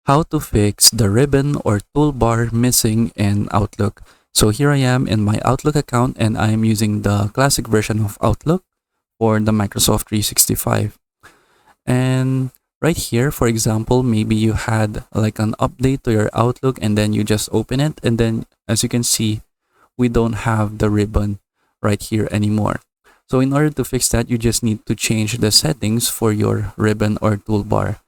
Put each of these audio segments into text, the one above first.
how to fix the ribbon or toolbar missing in Outlook. So here I am in my Outlook account and I am using the classic version of Outlook for the Microsoft 365. And right here, for example, maybe you had like an update to your Outlook and then you just open it, and then as you can see, we don't have the ribbon right here anymore. So in order to fix that, you just need to change the settings for your ribbon or toolbar.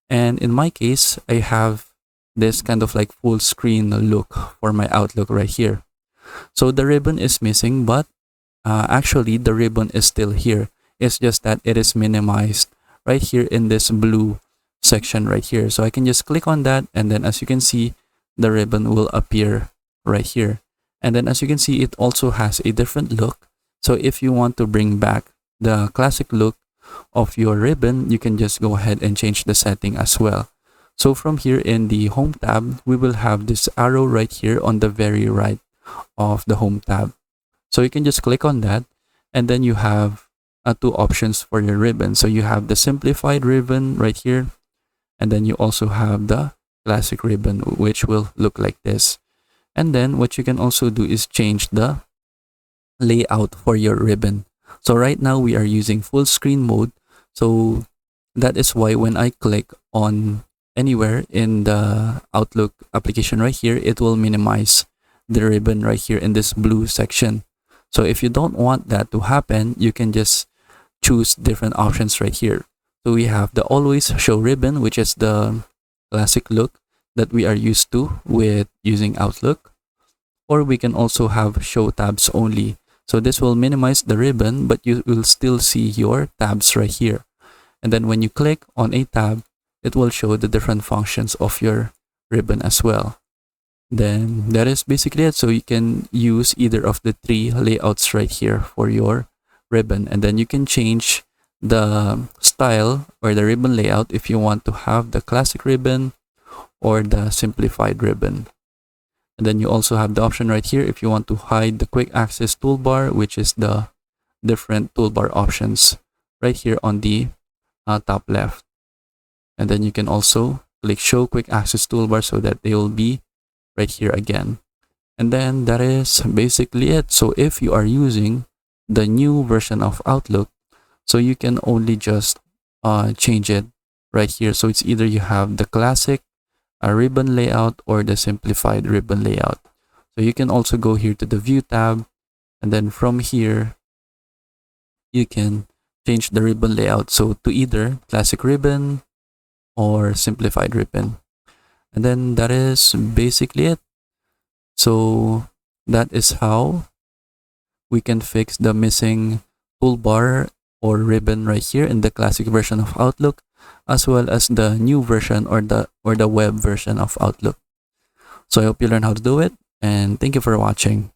And in my case, I have this kind of like full screen look for my Outlook right here. So the ribbon is missing, but actually the ribbon is still here. It's just that it is minimized right here in this blue section right here. So I can just click on that, and then as you can see, the ribbon will appear right here. And then as you can see, it also has a different look. So if you want to bring back the classic look of your ribbon, you can just go ahead and change the setting as well. So from here in the home tab, we will have this arrow right here on the very right of the home tab. So you can just click on that, and then you have two options for your ribbon. So you have the simplified ribbon right here, and then you also have the classic ribbon, which will look like this. And then what you can also do is change the layout for your ribbon. So right now we are using full screen mode. So that is why when I click on anywhere in the Outlook application right here, it will minimize the ribbon right here in this blue section. So if you don't want that to happen, you can just choose different options right here. So we have the always show ribbon, which is the classic look that we are used to with using Outlook. Or we can also have show tabs only. So this will minimize the ribbon, but you will still see your tabs right here. And then when you click on a tab, it will show the different functions of your ribbon as well. Then that is basically it. So you can use either of the three layouts right here for your ribbon. And then you can change the style or the ribbon layout if you want to have the classic ribbon or the simplified ribbon. And then you also have the option right here if you want to hide the quick access toolbar, which is the different toolbar options right here on the top left. And then you can also click show quick access toolbar so that they will be right here again. And then that is basically it. So if you are using the new version of Outlook, so you can only just change it right here. So it's either you have the classic ribbon layout or the simplified ribbon layout. So you can also go here to the view tab, and then from here you can change the ribbon layout so to either classic ribbon or simplified ribbon. And then that is basically it. So that is how we can fix the missing toolbar or ribbon right here in the classic version of Outlook, as well as the new version or the web version of Outlook. So I hope you learn how to do it, and thank you for watching.